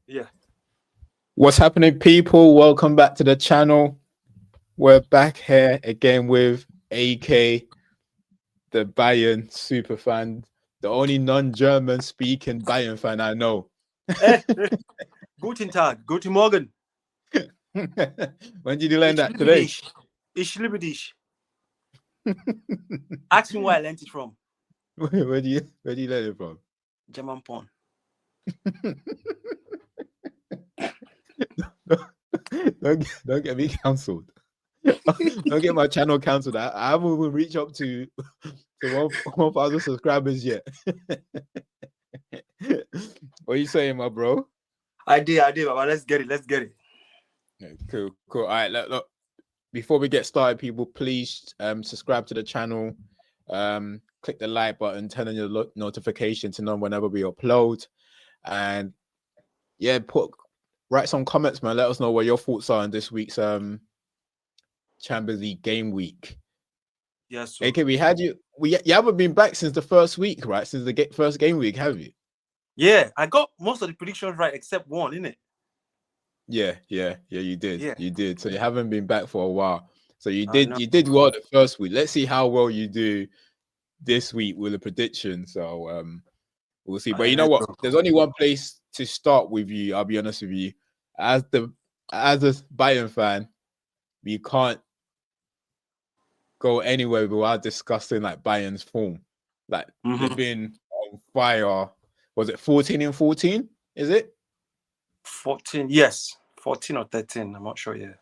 Yeah. What's happening, people? Welcome back to the channel. We're back here again with AK, the Bayern super fan, the only non-German speaking Bayern fan I know. Eh, guten Tag, guten Morgen. When did you learn Ich that liebe today? dich. Ich liebe dich. Ask me where I learned it from. Where do you learn it from? German porn. don't get me cancelled. Don't get my channel cancelled. I haven't even reached up to 1,000 subscribers yet. What are you saying, my bro? I did, but let's get it. Yeah, cool. All right, look. Before we get started, people, please subscribe to the channel. Click the like button, turn on your notification to know whenever we upload, and yeah, write some comments, man. Let us know what your thoughts are on this week's Champions League game week. Yes, sir. AK, you haven't been back since the first week, right? Since the first game week, have you? Yeah, I got most of the predictions right except one, innit? Yeah, you Yeah. did. So you haven't been back for a while. So you I did know. you did well the first week. Let's see how well you do this week with a prediction. So we'll see. But you know what? There's only one place to start with you. I'll be honest with you. As a Bayern fan, we can't go anywhere without discussing like Bayern's form. Like they've been on fire. Was it 14 and 14? Is it? 14, yes. 14 or 13, I'm not sure, yeah.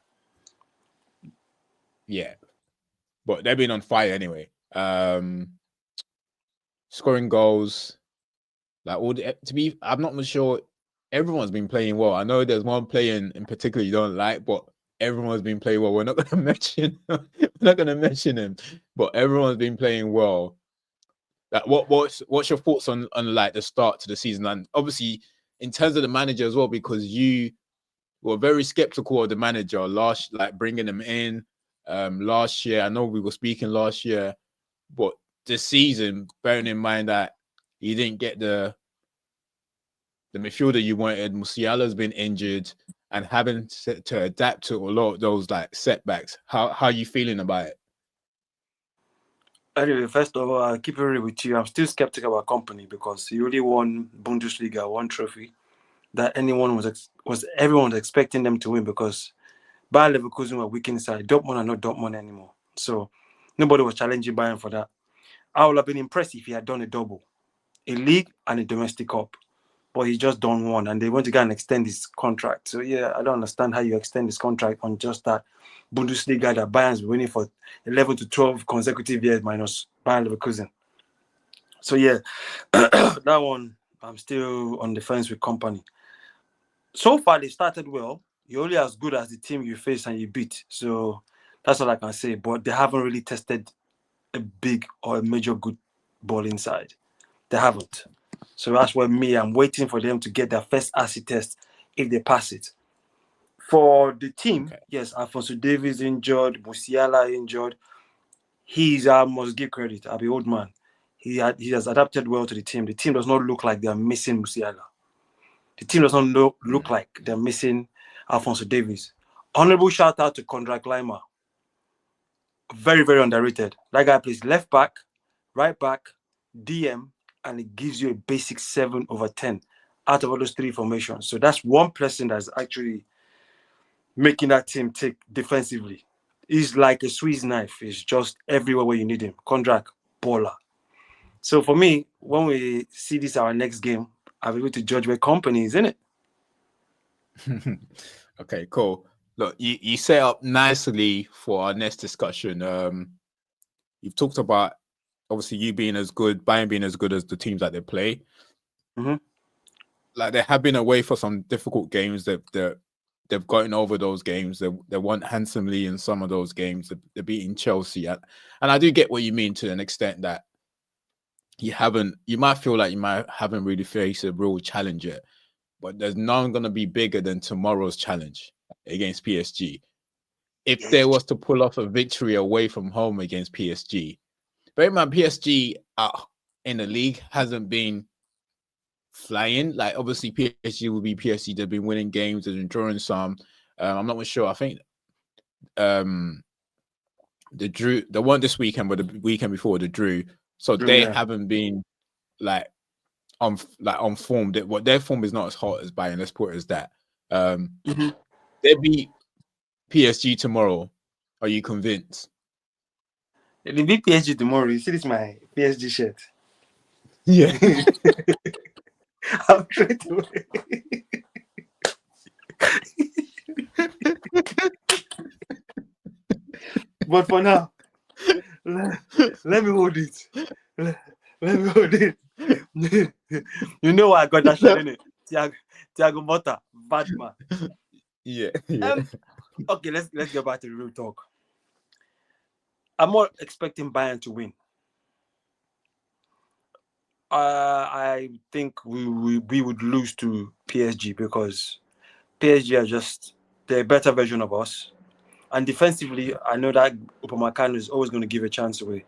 Yeah. But they've been on fire anyway. Scoring goals. Like I'm not sure. Everyone's been playing well. I know there's one player in particular you don't like, but everyone's been playing well. We're not gonna mention him, but everyone's been playing well. Like, what's your thoughts on like the start to the season, and obviously in terms of the manager as well, because you were very skeptical of the manager like bringing him in last year. I know we were speaking last year, but this season, bearing in mind that you didn't get the midfielder you wanted, Musiala's been injured, and having to adapt to a lot of those like setbacks. How are you feeling about it? Anyway, first of all, I'll keep it real with you. I'm still skeptical about company because he only won Bundesliga, one trophy that everyone was expecting them to win because Bayern Leverkusen were weak inside. Dortmund are not Dortmund anymore. So nobody was challenging Bayern for that. I would have been impressed if he had done a double, a league and a domestic cup. But he just done one and they want to go and extend his contract. So yeah, I don't understand how you extend his contract on just that Bundesliga that Bayern's been winning for 11 to 12 consecutive years minus Bayern Leverkusen. So yeah, that one, I'm still on the fence with company. So far, they started well. You're only as good as the team you face and you beat. So that's all I can say. But they haven't really tested a big or a major good ball inside. They haven't. So that's why I'm waiting for them to get their first acid test if they pass it. For the team, Okay. yes, Alfonso Davies injured, Musiala injured. I must give credit. I'll be old man. He has adapted well to the team. The team does not look like they're missing Musiala. The team does not look like they're missing Alfonso Davies. Honorable shout out to Konrad Lima. Very, very underrated. That guy plays left back, right back, DM, and it gives you a basic 7/10 out of all those three formations. So that's one person that's actually making that team tick defensively. He's like a Swiss knife. He's just everywhere where you need him. Konrad, baller. So for me, when we see this our next game, I'll be able to judge where company is in it. Okay, cool. Look, you set up nicely for our next discussion. You've talked about obviously you being as good, Bayern being as good as the teams that they play. Mm-hmm. Like they have been away for some difficult games. They've gotten over those games. They won handsomely in some of those games. They're beating Chelsea, and I do get what you mean to an extent that you might feel like you haven't really faced a real challenge yet, but there's none going to be bigger than tomorrow's challenge against PSG. If there was to pull off a victory away from home against PSG, but man, PSG in the league hasn't been flying. Like obviously PSG will be PSG. They've been winning games, they've been drawing some. I'm not sure. I think they weren't this weekend, but the weekend before the drew. So they Yeah. haven't been like on form. What their form is not as hot as Bayern. Let's put it as that. They beat PSG tomorrow. Are you convinced? The big PSG tomorrow. You see, this is my PSG shirt. Yeah. I'm straight away. But for now, let me hold it. Let me hold it. You know why I got that shirt, innit? Thiago Motta, bad man. Yeah. Okay, let's get back to the real talk. I'm not expecting Bayern to win. I think we would lose to PSG because PSG are just the better version of us. And defensively, I know that Upamecano is always going to give a chance away.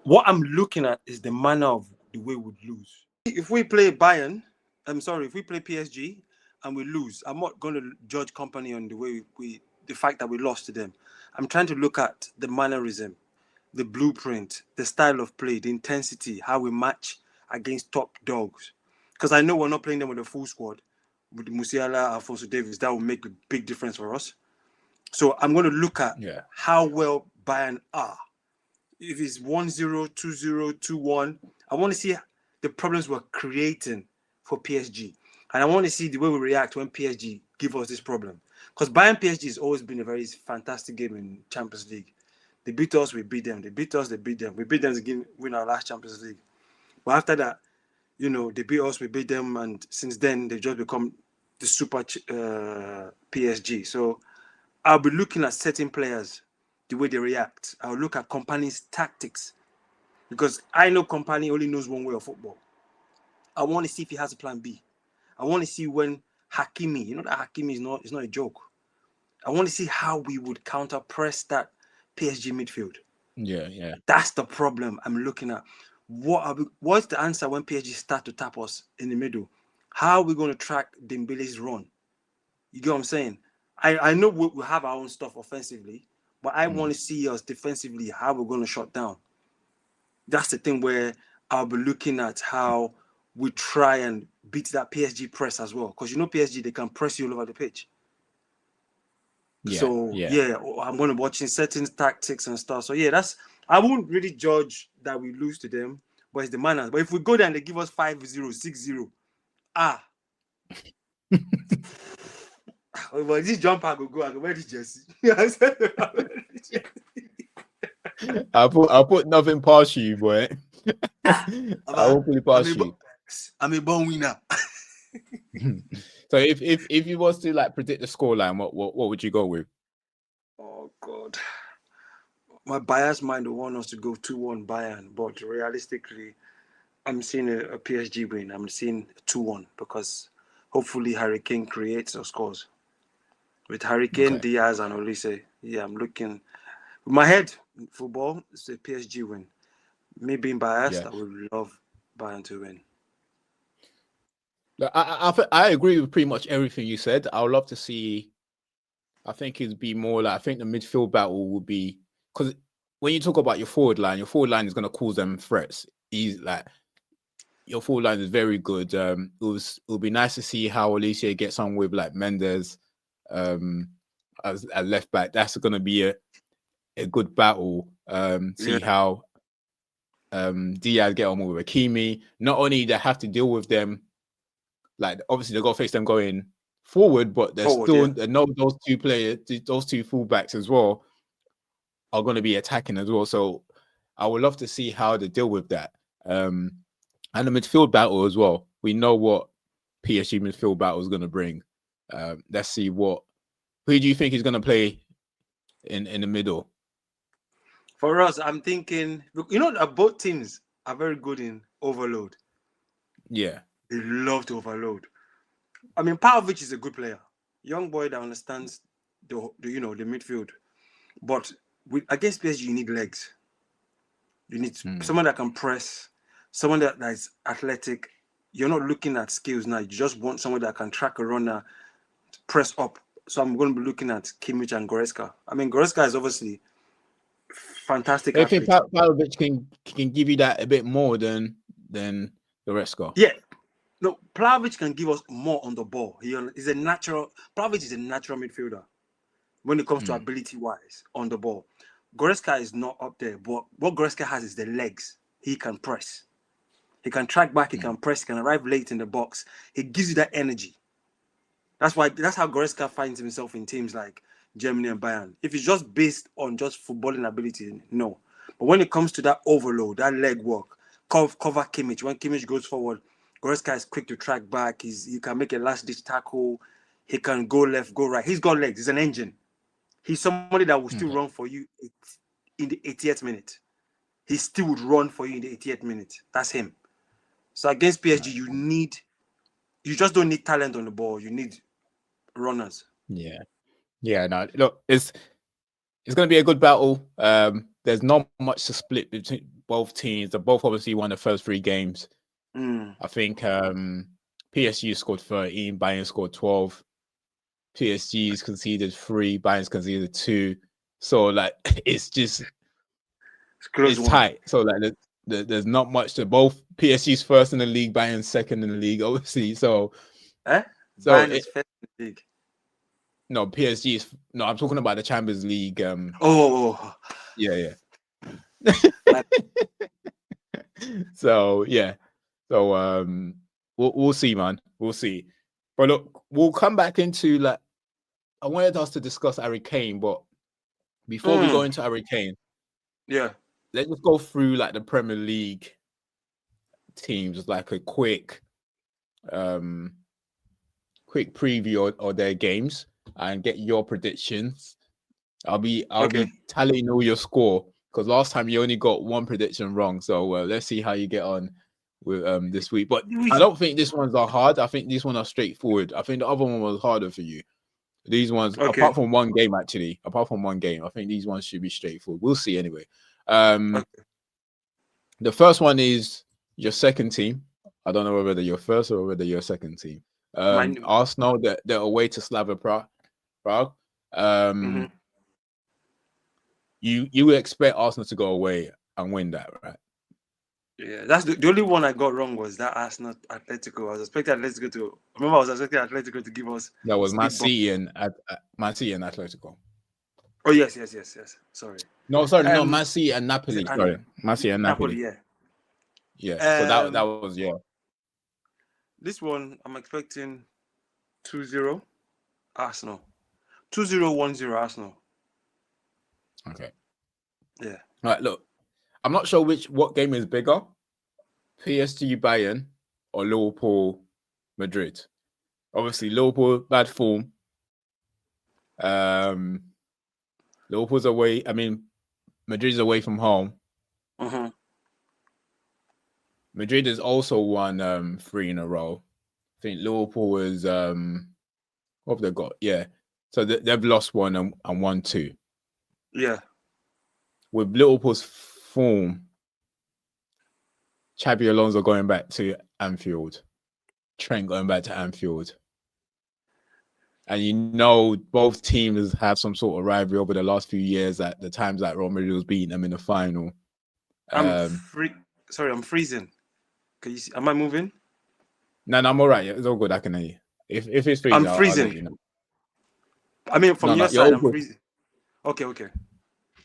What I'm looking at is the manner of the way we'd lose. If we play Bayern, if we play PSG and we lose, I'm not going to judge company on the way the fact that we lost to them. I'm trying to look at the mannerism, the blueprint, the style of play, the intensity, how we match against top dogs. Because I know we're not playing them with a full squad. With Musiala, Alphonso Davies, that will make a big difference for us. So I'm going to look at how well Bayern are. If it's 1-0, 2-0, 2-1, I want to see the problems we're creating for PSG. And I want to see the way we react when PSG give us this problem. Because Bayern PSG has always been a very fantastic game in Champions League. They beat us, we beat them. They beat us, they beat them. We beat them to win our last Champions League. But after that, they beat us, we beat them. And since then, they've just become the super PSG. So I'll be looking at certain players, the way they react. I'll look at Kompany's tactics. Because I know Kompany only knows one way of football. I want to see if he has a plan B. I want to see when Hakimi, that Hakimi is not a joke. I want to see how we would counter press that PSG midfield. Yeah. That's the problem I'm looking at. What's the answer when PSG start to tap us in the middle? How are we going to track Dembele's run? You get what I'm saying? I know we have our own stuff offensively, but I want to see us defensively, how we're going to shut down. That's the thing where I'll be looking at how we try and beat that PSG press as well. Because PSG, they can press you all over the pitch. Yeah, I'm going to be watching certain tactics and stuff. So I won't really judge that we lose to them, but it's the manners. But if we go there and they give us 5-0, 6-0, but this jumper I go wear this jersey. I'll put nothing past you, boy. I won't put it past you. I'm a born winner. So if you was to like predict the scoreline, what would you go with? Oh God. My biased mind will want us to go 2-1 Bayern, but realistically, I'm seeing a PSG win. I'm seeing 2-1 because hopefully Harry Kane creates or scores. With Harry Kane, Diaz, and Olise, I'm looking. With my head, football, it's a PSG win. Me being biased, I would love Bayern to win. I agree with pretty much everything you said. I would love to see. I think it'd be more like I think the midfield battle would be because when you talk about your forward line is going to cause them threats. Your forward line is very good. It'll be nice to see how Alicia gets on with like Mendes as a left back. That's going to be a good battle. See how Diaz get on with Hakimi. Not only they have to deal with them, like obviously they got to face them going forward, but there's those two players, those two fullbacks as well, are going to be attacking as well. So I would love to see how they deal with that. And the midfield battle as well. We know what PSG midfield battle is going to bring. Let's see who do you think is going to play in the middle? For us, I'm thinking, both teams are very good in overload. Yeah. They love to overload. I mean, Pavlovic is a good player. Young boy that understands the midfield. But against PSG, you need legs. You need someone that can press, someone that is athletic, you're not looking at skills now. You just want someone that can track a runner, press up. So I'm going to be looking at Kimmich and Goretzka. I mean, Goretzka is obviously fantastic I think athlete. Pavlovic can give you that a bit more than Goretzka. Yeah. No, Plavic can give us more on the ball. Plavic is a natural midfielder when it comes to ability wise on the ball. Goretzka is not up there, but what Goretzka has is the legs. He can press. He can track back. He can press. He can arrive late in the box. He gives you that energy. That's how Goretzka finds himself in teams like Germany and Bayern. If it's just based on just footballing ability, no. But when it comes to that overload, that leg work, cover Kimmich. When Kimmich goes forward, Goretzka is quick to track back. He can make a last ditch tackle. He can go left, go right. He's got legs. He's an engine. He's somebody that will still run for you in the 80th minute. He still would run for you in the 80th minute. That's him. So against PSG, you just don't need talent on the ball. You need runners. Yeah. No, look, it's going to be a good battle. There's not much to split between both teams. They both obviously won the first 3 games. I think PSG scored 13, Bayern scored 12. PSG's conceded 3, Bayern's conceded 2. So like it's tight. So like there's not much to both. PSG's first in the league, Bayern's second in the league, obviously. So Bayern is first in the league. No, PSG is no. I'm talking about the Champions League. Yeah. So yeah, so we'll see, man. We'll see. But look, we'll come back into like I wanted us to discuss Harry Kane, but before we go into Harry Kane, let's just go through like the Premier League teams, like a quick preview of their games and get your predictions. I'll be tallying all your score because last time you only got 1 prediction wrong. So let's see how you get on with this week. But I don't think this ones are hard. I think these ones are straightforward. I think the other one was harder for you. These ones, apart from one game, I think these ones should be straightforward. We'll see anyway. The first one is your second team. I don't know whether you're first or whether you're second team. Arsenal, they're away to Slavia Prague. You would expect Arsenal to go away and win that, right? Yeah, that's the only one I got wrong was that Arsenal Atletico. I was expecting Atletico to. Remember, I was expecting Atletico to give us. That was Man City and Atletico. Oh yes. Sorry. No, Man City and Napoli. Sorry, Man City and Napoli. Yeah. So that was This one I'm expecting 2-0 Arsenal. 2-0-1-0 Arsenal. Okay. Yeah. All right. Look, I'm not sure what game is bigger, PSG Bayern or Liverpool Madrid. Obviously, Liverpool bad form. Liverpool's away. I mean, Madrid's away from home. Madrid has also won 3 in a row. I think Liverpool is what have they got? Yeah. So they've lost 1 and won 2. Yeah. With Liverpool's form, Xabi Alonso going back to Anfield, Trent going back to Anfield. And you know both teams have some sort of rivalry over the last few years at the times that Real Madrid was beating them in the final. I'm freezing. Can you see? Am I moving? No, I'm all right. It's all good. I can hear you. If it's freezing, I'm freezing. I'll let you know. I mean, from your side, I'm freezing. Okay.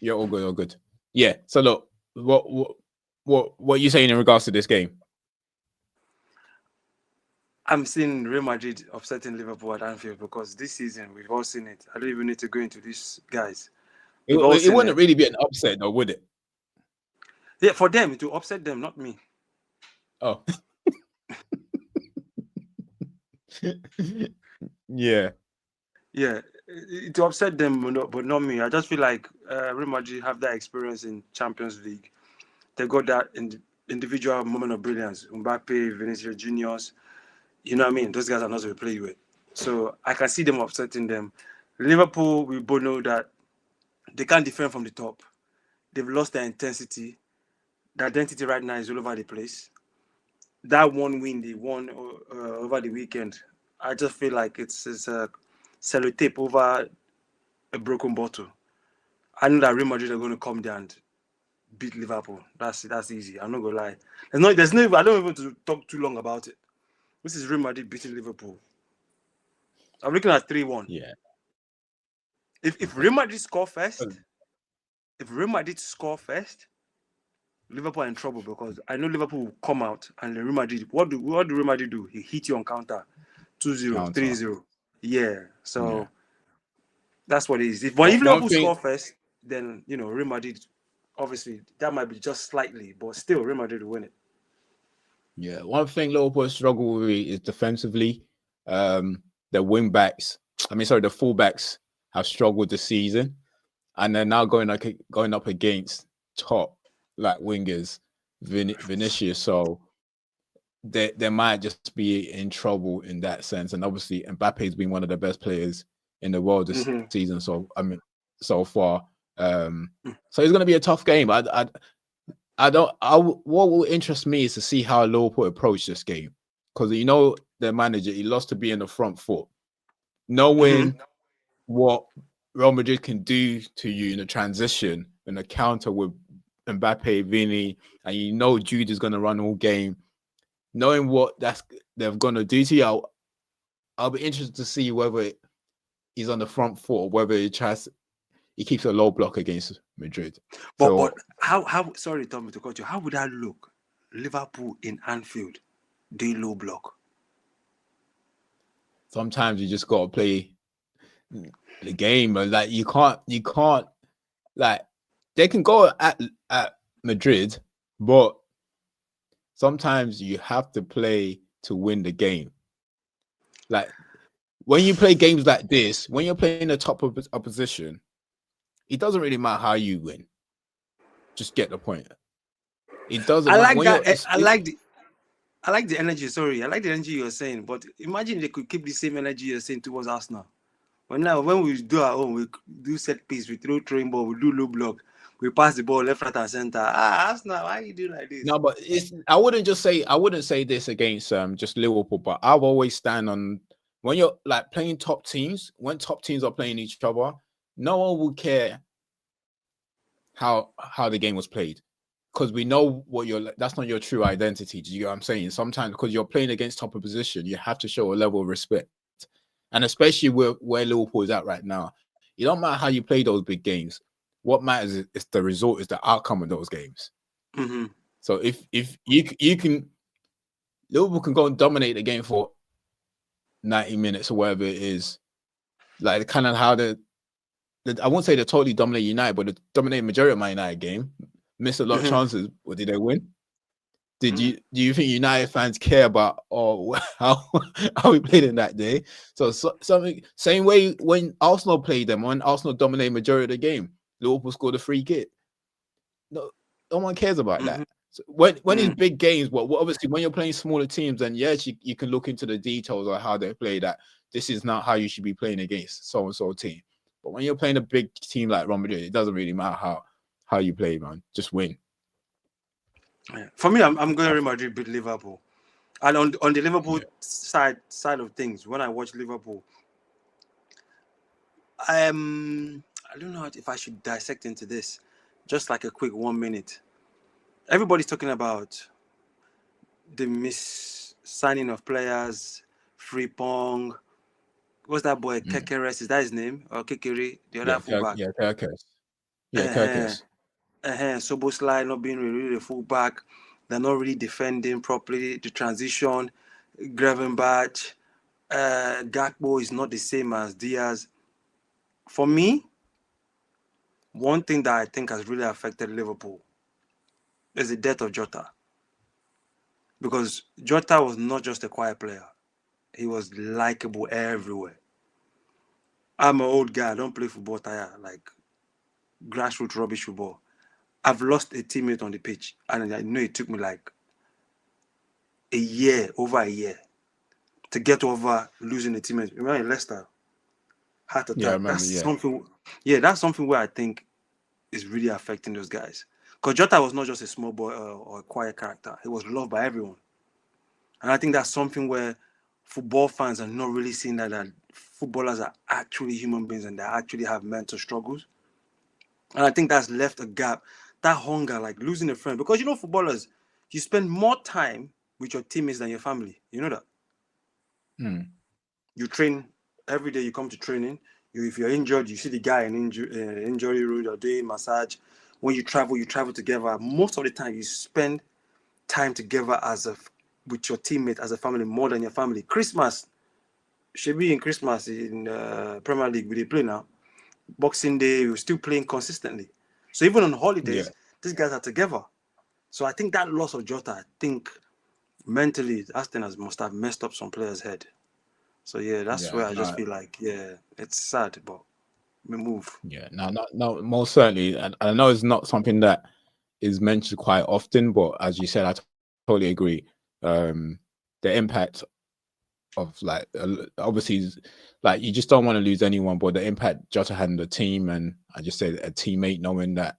You're all good. Yeah. So look, what are you saying in regards to this game? I'm seeing Real Madrid upsetting Liverpool at Anfield because this season we've all seen it. I don't even need to go into this, guys. It wouldn't really be an upset, though, would it? Yeah, for them to upset them, not me. Oh. Yeah. To upset them, but not me. I just feel like Real Madrid have that experience in Champions League. They got that individual moment of brilliance. Mbappe, Vinicius Juniors. You know what I mean? Those guys are not to be played with. So I can see them upsetting them. Liverpool, we both know that they can't defend from the top. They've lost their intensity. The identity right now is all over the place. that one win they won over the weekend, I just feel like it's a sellotape over a broken bottle. I know that Real Madrid are going to come down and beat Liverpool. That's easy. I'm not gonna lie. I don't even want to talk too long about it. This is Real Madrid beating Liverpool. I'm looking at 3-1. Yeah. If Real Madrid score first, Liverpool are in trouble because I know Liverpool will come out and Real Madrid. What do Real Madrid do? He hit you on counter, 2-0, Counter. 3-0. Yeah. Yeah. So that's what it is. If One Liverpool thing, score first, then Real Madrid, obviously that might be just slightly, but still Real Madrid will win it. yeah, one thing Liverpool struggle with is defensively. The wing backs, the fullbacks have struggled this season, and they're now going up against top like wingers, Vinicius. So they might just be in trouble in that sense. And obviously, Mbappe's been one of the best players in the world this season. So so far. So it's going to be a tough game. What will interest me is to see how Liverpool approach this game, because their manager, he loves to be in the front foot, knowing what Real Madrid can do to you in the transition in the counter with Mbappe, Vini, and Jude is going to run all game. Knowing what they're going to do to you, I'll be interested to see whether he's on the front foot or whether he keeps a low block against Madrid. But how sorry, Tommy, to cut you. How would that look? Liverpool in Anfield, they low block. Sometimes you just gotta play the game, but like you can't like they can go at Madrid, but sometimes you have to play to win the game. Like when you play games like this, when you're playing the top of opposition, it doesn't really matter how you win. Just get the point. It doesn't matter. I like the energy. Sorry, I like the energy you're saying. But imagine they could keep the same energy you're saying towards Arsenal. But now, when we do our own, we do set piece, we throw throwing ball, we do low block, we pass the ball left, right, and center. Arsenal, why you do like this? No, but I wouldn't say this against just Liverpool, but I've always stand on when you're like playing top teams. When top teams are playing each other, no one will care how the game was played, because we know that's not your true identity. Do you get what I'm saying? Sometimes because you're playing against top opposition, you have to show a level of respect, and especially where Liverpool is at right now. It don't matter how you play those big games. What matters is the result, is the outcome of those games. Mm-hmm. So if you can, Liverpool can go and dominate the game for 90 minutes or whatever it is, like kind of how I won't say they totally dominate United, but the dominated majority of my United game, missed a lot of chances. But did they win? Do you think United fans care about how we played in that day? So something same way when Arsenal played them, when Arsenal dominated majority of the game, Liverpool scored a free kick. No one cares about that. So when it's big games, but obviously when you're playing smaller teams, then yes, you can look into the details of how they play. That this is not how you should be playing against so and so team. But when you're playing a big team like Real Madrid, it doesn't really matter how you play, man. Just win. Yeah. For me, I'm going to Real Madrid beat Liverpool, and on the Liverpool side of things, when I watch Liverpool, I don't know if I should dissect into this. Just like a quick 1 minute. Everybody's talking about the signing of players, Frimpong. What's that boy? Kekeres, is that his name? Or Kekere, the other fullback? Kirkes. Kirkes. Soboslai not being really the fullback. They're not really defending properly. The transition, Gravenberch, Gakpo is not the same as Diaz. For me, one thing that I think has really affected Liverpool is the death of Jota. Because Jota was not just a quiet player. He was likable everywhere. I'm an old guy. I don't play football tire, like grassroots rubbish football. I've lost a teammate on the pitch, and I know it took me like over a year, to get over losing a teammate. Remember in Leicester? Heart attack. Yeah, I remember, That's something where I think is really affecting those guys. Because Jota was not just a small boy or a quiet character. He was loved by everyone. And I think that's something where football fans are not really seeing that footballers are actually human beings and they actually have mental struggles. And I think that's left a gap, that hunger, like losing a friend. Because footballers, you spend more time with your teammates than your family. You know that? You train every day, you come to training. If you're injured, you see the guy in injury room, you're doing massage. When you travel together. Most of the time, you spend time together with your teammate as a family more than your family. Christmas, should be in Christmas in Premier League, we play now. Boxing Day, we're still playing consistently. So even on holidays, these guys are together. So I think that loss of Jota, I think mentally, Aston must have messed up some players' head. So yeah, that's where I just feel like, it's sad, but we move. Yeah, no, most certainly. And I know it's not something that is mentioned quite often, but as you said, I totally agree. The impact of like obviously, like you just don't want to lose anyone, but the impact Jota had on the team, and I just said a teammate knowing that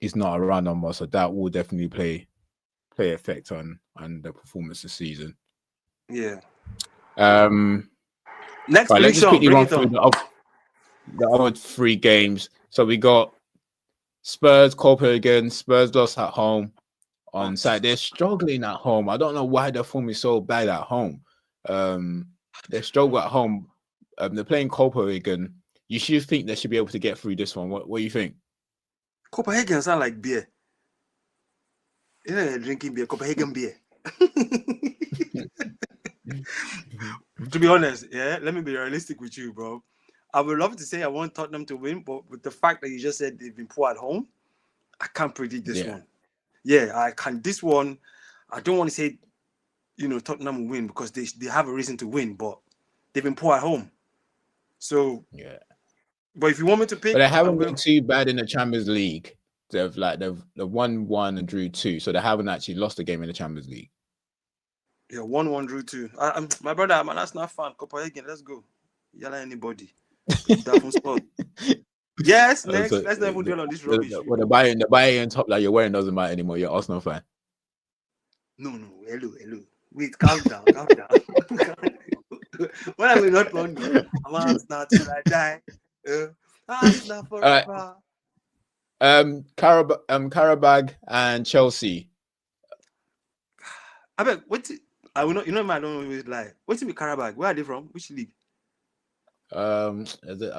he's not around no more, so that will definitely play effect on the performance this season. Yeah. Next prediction, let's just quickly bring run it through on. the other 3 games. So we got Spurs, Copenhagen. Spurs lost at home on Saturday. They're struggling at home. I don't know why their form is so bad at home. They struggle at home. They're playing Copenhagen. You should think they should be able to get through this one. What do you think? Copenhagen sound like beer. You know, they're drinking beer, Copenhagen beer. To be honest, let me be realistic with you, bro. I would love to say I want Tottenham to win, but with the fact that you just said they've been poor at home, I can't predict this one. Yeah, I can. This one, I don't want to say, Tottenham will win because they have a reason to win, but they've been poor at home. So but if you want me to pick, but they haven't been too bad in the Champions League. They've won 1 and drew 2, so they haven't actually lost a game in the Champions League. Yeah, 1-1 drew 2. My brother, I'm an Arsenal fan. Copenhagen, let's go. Yell at anybody. Yes, next. So, let's not even dwell on this rubbish. Well, the Bayern top that you're wearing doesn't matter anymore. You're Arsenal fan. No. Hello. Wait, calm down. When I will not London, I'm Arsenal till I die. Arsenal forever. Karabag and Chelsea. I bet I will not. I don't always lie. What's in Karabag? Where are they from? Which league? I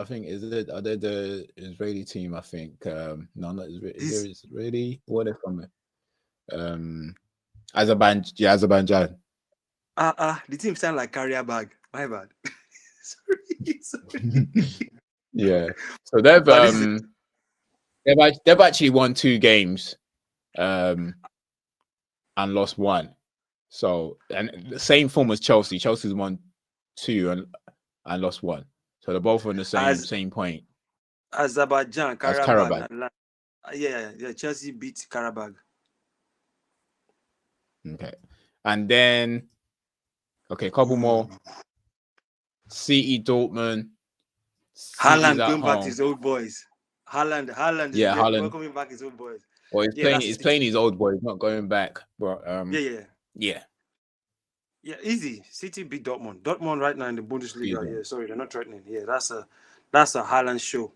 think are they the Israeli team? I think no, not Israeli. Is there Israeli? Where are they from? Azerbaijan. The team sound like carrier bag. My bad. Sorry. Yeah. So they've actually won 2 games, and lost 1. So and the same form as Chelsea. Chelsea's won 2 and lost 1. So they're both on the same point. Azerbaijan, Karabag. Yeah. Chelsea beat Karabag. Okay. And then couple more. CE Dortmund. Haaland going back to his old boys. Haaland is welcoming back his old boys. Well, he's playing his old boys, not going back. But Yeah, easy. City beat Dortmund. Dortmund right now in the Bundesliga. Yeah, sorry, they're not threatening. Yeah, that's a Haaland show.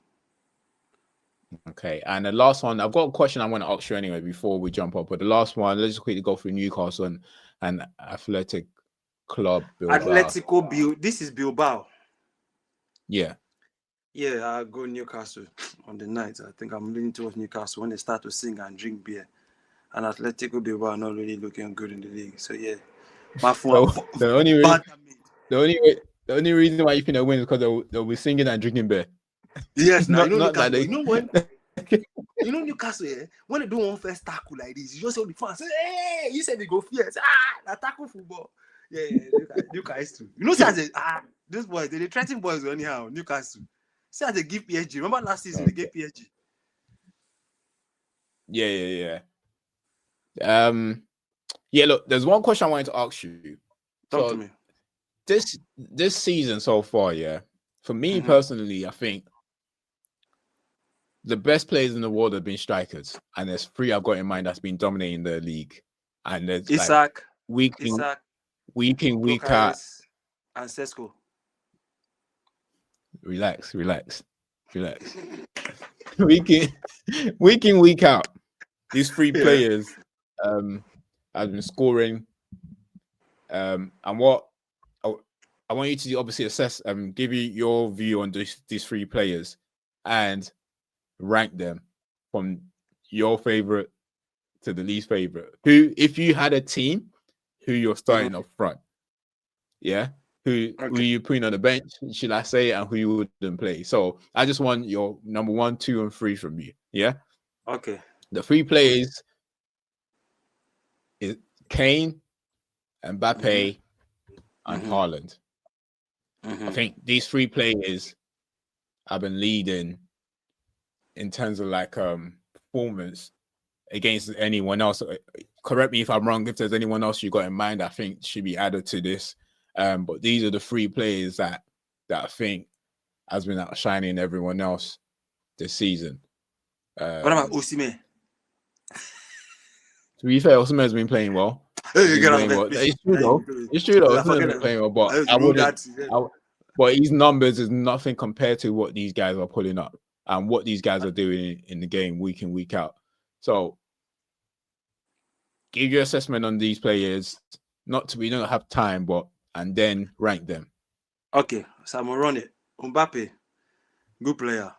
Okay, and the last one, I've got a question I want to ask you anyway before we jump up. But the last one, let's just quickly go through Newcastle and Athletic Club Bilbao. This is Bilbao. Yeah. Yeah, I'll go Newcastle on the night. I think I'm leaning towards Newcastle when they start to sing and drink beer. And Atletico Bilbao are not really looking good in the league. So yeah, the only reason why you think they'll win is because they'll be singing and drinking beer. Yes, now Newcastle. You know when? Newcastle, when they do one first tackle like this, you just see the fans say, "Hey!" You said they go fierce. That tackle football. Yeah, Newcastle. These boys, they threaten boys anyhow. Newcastle. See how they give PSG. Remember last season they gave PSG. Yeah. Look, there's one question I wanted to ask you. Talk to me. This season so far, for me personally, I think the best players in the world have been strikers, and there's 3 I've got in mind that's been dominating the league. And there's Isak, weekly. week in, week out. Gokares and Sesko. Relax. week in, week in, week out. These three Yeah. players have been scoring. And what I want you to obviously assess give you your view on these three players and rank them from your favorite to the least favorite. Who, if you had a team, who you're starting up front? Yeah, who Okay. you putting on the bench? Should I say, and who you wouldn't play? So I just want your number 1, 2, and 3 from you. Yeah, Okay. the three players is Kane, Mm-hmm. Mbappe, and Mm-hmm. Haaland. I Mm-hmm. think these three players have been leading in terms of like performance against anyone else. Correct me if I'm wrong. If there's anyone else you got in mind, I think should be added to this. But these are the three players that I think has been outshining everyone else this season. What about Osimhen? To be fair, Osimhen has been playing well. He's Hey, been get out of playing here, well. please. It's true though. It's true though. I Osimhen has forget been it. playing well, but I just I wrote wouldn't. that. But his numbers is nothing compared to what these guys are pulling up and what these guys are doing in the game week in, week out. So give your assessment on these players. Not to, we don't have time, but and then rank them. Okay, so I'm gonna run it. Mbappe, good player.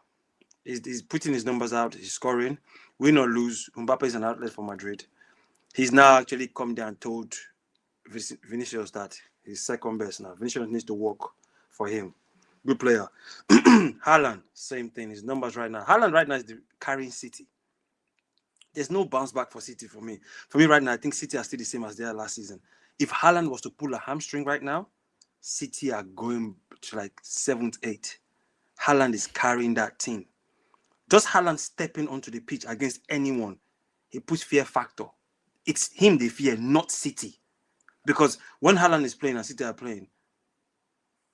He's putting his numbers out. He's scoring. Win or lose, Mbappe is an outlet for Madrid. He's now actually come down and told Vinicius that he's second best now. Vinicius needs to work for him. Good player. Haaland, same thing. His numbers right now. Haaland right now is carrying City. There's no bounce back for City for me. For me right now, I think City are still the same as they are last season. If Haaland was to pull a hamstring right now, City are going to like 7th, 8th. Haaland is carrying that team. Just Haaland stepping onto the pitch against anyone, he puts fear factor. It's him they fear, not City. Because when Haaland is playing and City are playing,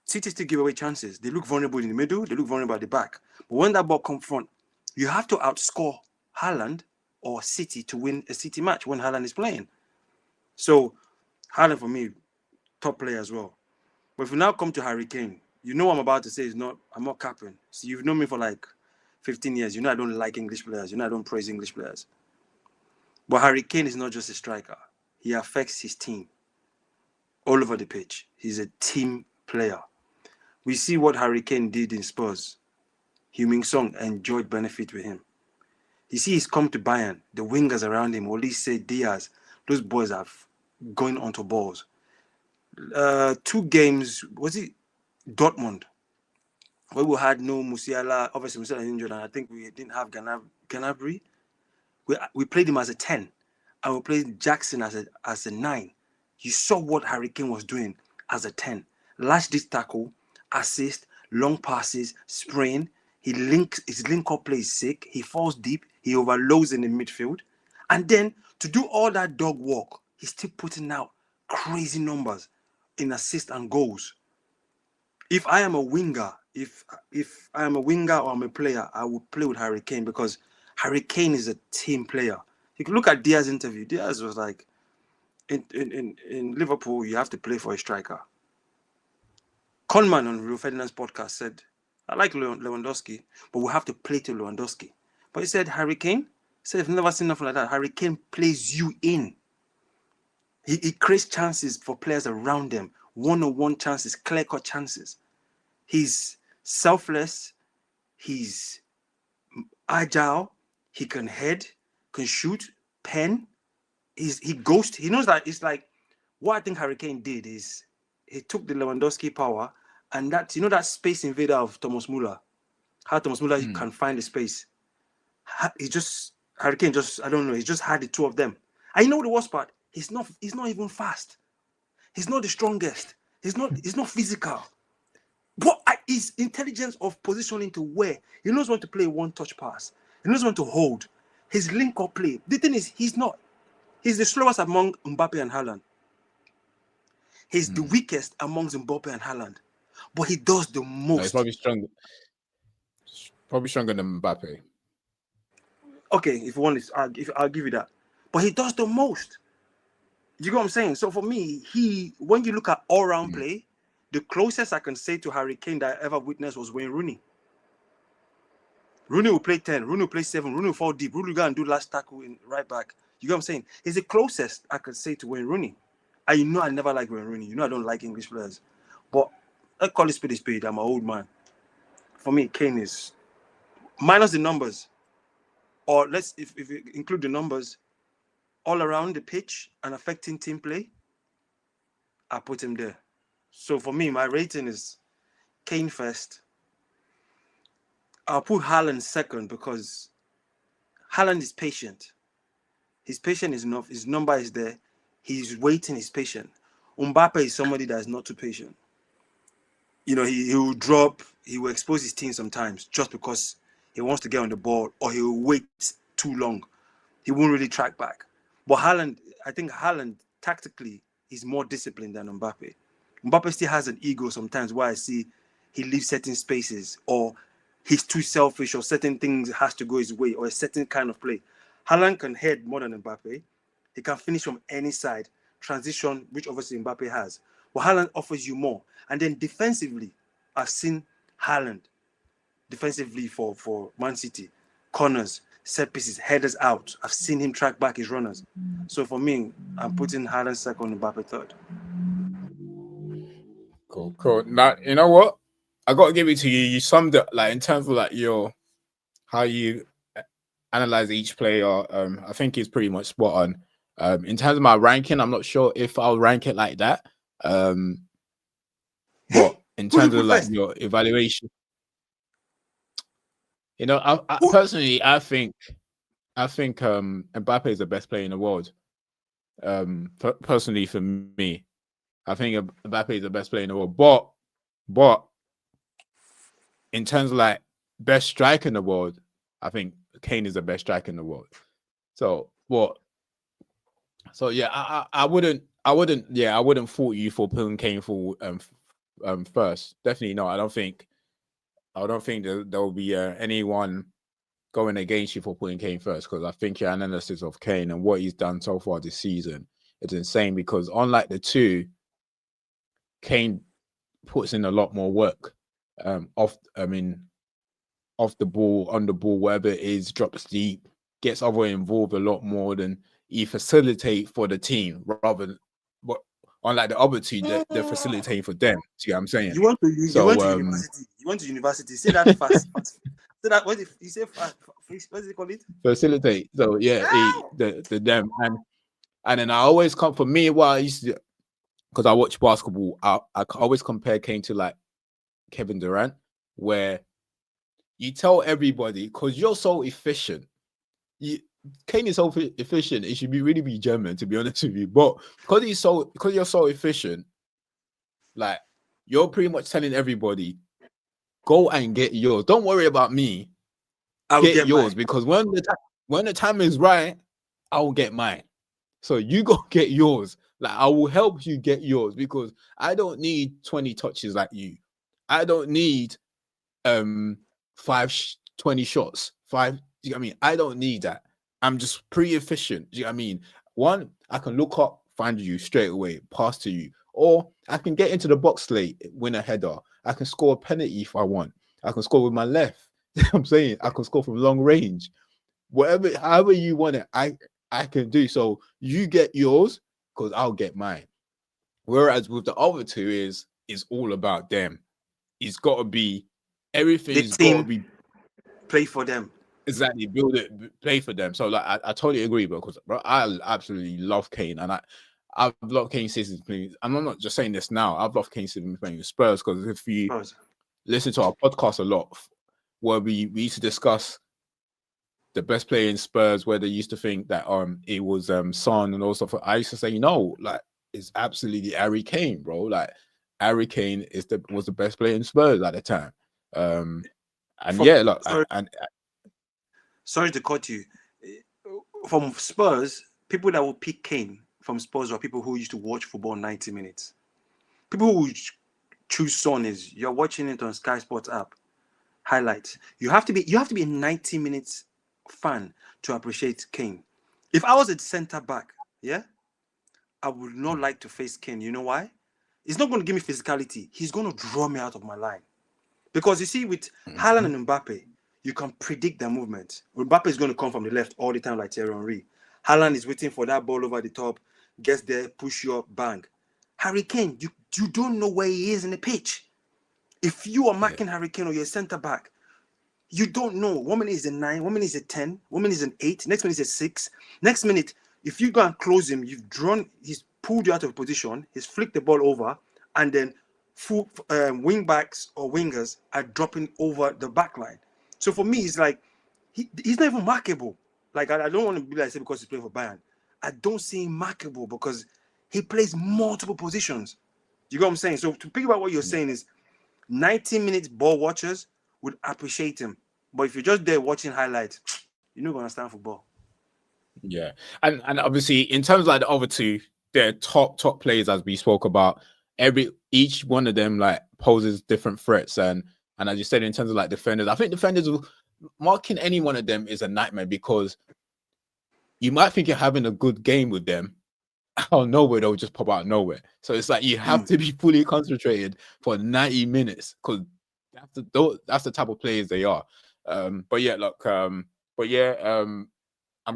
City still give away chances. They look vulnerable in the middle, they look vulnerable at the back. But when that ball comes front, you have to outscore Haaland or City to win a City match when Haaland is playing. So Haaland for me, top player as well. But if we now come to Harry Kane, you know what I'm about to say is not, I'm not capping. So you've known me for like 15 years. You know I don't like English players. You know I don't praise English players. But Harry Kane is not just a striker. He affects his team all over the pitch. He's a team player. We see what Harry Kane did in Spurs. Heung-min Son enjoyed benefit with him. You see he's come to Bayern. The wingers around him, Olise, Diaz, those boys are going onto balls. 2 games, was it Dortmund? Where we had no Musiala, obviously Musiala injured, and I think we didn't have Gnabry. We played him as a 10, and we played Jackson as a 9. You saw what Harry Kane was doing as a 10. Last this tackle, assist, long passes, spraying. His link-up play is sick. He falls deep. He overloads in the midfield. And then to do all that dog work, he's still putting out crazy numbers in assists and goals. If I am a winger, if I am a winger or I'm a player, I will play with Harry Kane because Harry Kane is a team player. You can look at Diaz's interview. Diaz was like, in Liverpool, you have to play for a striker. Conman on Rio Ferdinand's podcast said, I like Lewandowski, but we have to play to Lewandowski. But he said, Harry Kane, said, I've never seen nothing like that. Harry Kane plays you in. He creates chances for players around them, one-on-one chances, clear-cut chances. He's selfless. He's agile. He can head, can shoot, pen. He ghosts. He knows that it's like what I think Harry Kane did is he took the Lewandowski power and that that space invader of Thomas Muller. How Thomas Muller can find the space. Harry Kane just I don't know. He just had the two of them. And you know the worst part? He's not even fast. He's not the strongest. He's not physical. What his intelligence of positioning to where he knows when to play one touch pass. He knows when to hold. His link up play. The thing is, he's the slowest among Mbappe and Haaland. He's the weakest amongst Mbappe and Haaland. But he does the No, he's most. probably stronger than Mbappe. Okay, if you want this, I'll give you that. But he does the most. You get what I'm saying? So for me, when you look at all-round play, the closest I can say to Harry Kane that I ever witnessed was Wayne Rooney. Rooney will play 10, Rooney will play 7, Rooney will fall deep, Rooney will go and do last tackle in right back. You get what I'm saying? He's the closest I can say to Wayne Rooney. And you know I never like Wayne Rooney. You know I don't like English players. But I call it spade a spade. I'm an old man. For me, Kane is minus the numbers. Or if you include the numbers all around the pitch and affecting team play, I put him there. So for me, my rating is Kane first. I'll put Haaland second because Haaland is patient. His patient is enough. His number is there. He's waiting. He's patient. Mbappe is somebody that is not too patient. You know, he will drop. He will expose his team sometimes just because he wants to get on the ball, or he will wait too long. He won't really track back. But Haaland, I think Haaland tactically is more disciplined than Mbappe. Mbappe still has an ego sometimes where I see he leaves certain spaces, or he's too selfish, or certain things has to go his way, or a certain kind of play. Haaland can head more than Mbappe. He can finish from any side, transition, which obviously Mbappe has. But Haaland offers you more. And then defensively, I've seen Haaland defensively for Man City, corners, set pieces, headers out. I've seen him track back his runners. So for me, I'm putting Haaland second, Mbappe third. Cool, cool. Now you know what? I gotta give it to you. You summed it like in terms of like your how you analyze each player. I think it's pretty much spot on. In terms of my ranking, I'm not sure if I'll rank it like that. But in Who do you terms of put like first? your evaluation, you know, I personally, I think Mbappe is the best player in the world. Personally, for me, I think Mbappe is the best player in the world. But in terms of like best striker in the world, I think Kane is the best striker in the world. So what? So yeah, I wouldn't fault you for putting Kane for first. Definitely not. I don't think there will be anyone going against you for putting Kane first, because I think your analysis of Kane and what he's done so far this season is insane. Because unlike the two, Kane puts in a lot more work. Off the ball, on the ball, wherever it is, drops deep, gets other involved a lot more than he facilitate for the team, rather than but unlike the other two, they're facilitating for them. See what I'm saying? You went So to university. You went to university. Say that fast. Say that what if you say fast? What do you call it? facilitate. So yeah, the them and then I always come for me. What I used to, because I watch basketball, I always compare Kane to like Kevin Durant, where you tell everybody because you're so efficient. Kane is so efficient. It should really be German, to be honest with you. But because you're so efficient, like you're pretty much telling everybody, go and get yours. Don't worry about me. I will Get get yours, mine. because when the time is right, I will get mine. So you go get yours. Like I will help you get yours, because I don't need 20 touches like you. I don't need 20 shots. Five, you know what I mean? I don't need that. I'm just pretty efficient. Do you know what I mean? One, I can look up, find you straight away, pass to you. Or I can get into the box late, win a header. I can score a penalty if I want. I can score with my left. You know what I'm saying? I can score from long range. Whatever, however you want it, I can do. So you get yours because I'll get mine. Whereas with the other two is all about them. It's got to be The everything's got to team be play for them. exactly build it, play for them. So like I totally agree, because bro, I absolutely love Kane, and I've loved Kane since he's playing. And I'm not just saying this now. I've loved Kane since he's playing with Spurs, because if you listen to our podcast a lot, where we used to discuss the best player in Spurs, where they used to think that it was Son and all stuff. I used to say no, like it's absolutely Harry Kane, bro. Like Harry Kane was the best player in Spurs at the time. And From yeah, look, sorry to cut you. From Spurs, people that will pick Kane from Spurs are people who used to watch football 90 minutes. People who choose Son is you're watching it on Sky Sports app. Highlights. You have to be a 90 minutes fan to appreciate Kane. If I was a centre back, yeah, I would not like to face Kane. You know why? He's not going to give me physicality. He's going to draw me out of my line. Because you see, with Haaland and Mbappe, you can predict their movement. Mbappe is going to come from the left all the time like Thierry Henry. Haaland is waiting for that ball over the top, gets there, push you up, bang. Harry Kane, you don't know where he is in the pitch. If you are marking Harry Kane or you're a centre back, you don't know. 1 minute is a 9, 1 minute is a 10, 1 minute is an 8, next minute is a 6. Next minute, if you go and close him, he's pulled you out of position, he's flicked the ball over, and then full wing backs or wingers are dropping over the back line. So for me, it's like he's not even markable. Like I don't want to be like say because he's playing for Bayern. I don't see him markable because he plays multiple positions. You get what I'm saying? So to pick about what you're saying is 90 minutes ball watchers would appreciate him. But if you're just there watching highlights, you're not going to understand football. Yeah. And obviously, in terms of like the other two, they're top players, as we spoke about. Each one of them like poses different threats. And as you said, in terms of like defenders, I think defenders marking any one of them is a nightmare because you might think you're having a good game with them. Out of nowhere, they'll just pop out of nowhere. So it's like you have to be fully concentrated for 90 minutes because that's the type of players they are. I'm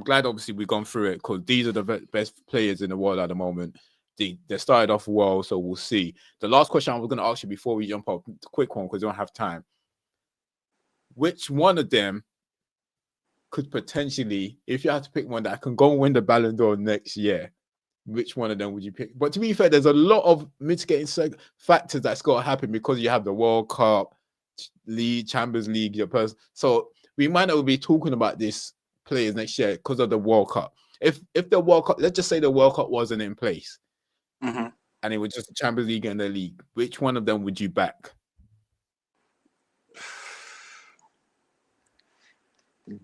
glad obviously we've gone through it because these are the best players in the world at the moment. They started off well, so we'll see. The last question I was going to ask you before we jump up, quick one because we don't have time. Which one of them could potentially, if you had to pick one that can go and win the Ballon d'Or next year, which one of them would you pick? But to be fair, there's a lot of mitigating factors that's got to happen because you have the World Cup, League, Champions League, your person. So we might not be talking about this players next year because of the World Cup. If the World Cup, let's just say the World Cup wasn't in place, and it was just the Champions League and the league, which one of them would you back?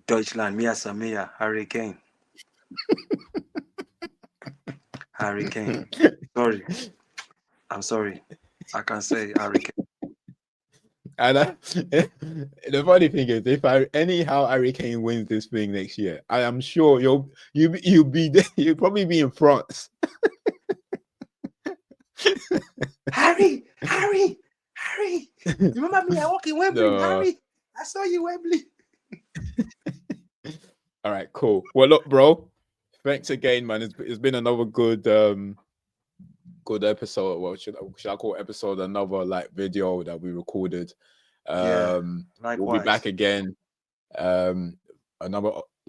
Deutschland, Mia Samia, Harry Kane. Harry Kane. Sorry. I'm sorry. I can say Harry Kane. And the funny thing is, if anyhow Harry Kane wins this thing next year, I am sure you'll be there. You'll probably be in France. Harry. You remember me? I walk in Wembley. No. Harry, I saw you, Wembley. All right, cool. Well, look, bro. Thanks again, man. It's been another good episode. Well, should I call episode another like video that we recorded? We'll be back again.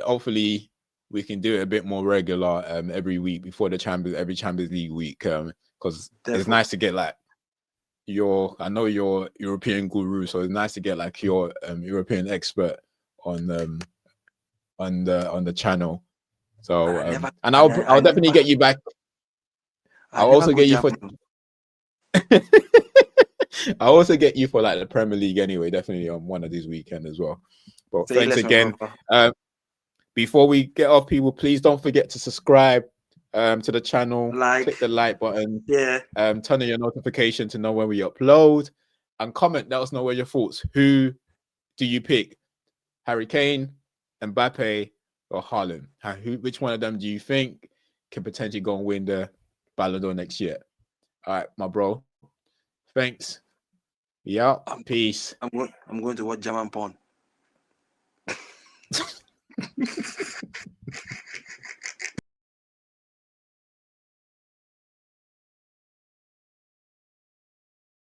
Hopefully we can do it a bit more regular every week before every Champions League week because it's nice to get like I know you're European guru, so it's nice to get like your European expert on the channel. So I'll definitely get you back. I'll also get you for I'll also get you for like the Premier League anyway, definitely on one of these weekends as well. But thanks again. Before we get off, people, please don't forget to subscribe to the channel, click the like button, turn on your notification to know when we upload, and comment. Let us know what your thoughts. Who do you pick? Harry Kane, Mbappe, or Haaland? Which one of them do you think can potentially go and win the Ballon d'Or next year? All right, my bro. Thanks. Yeah. Peace. I'm going to watch German porn.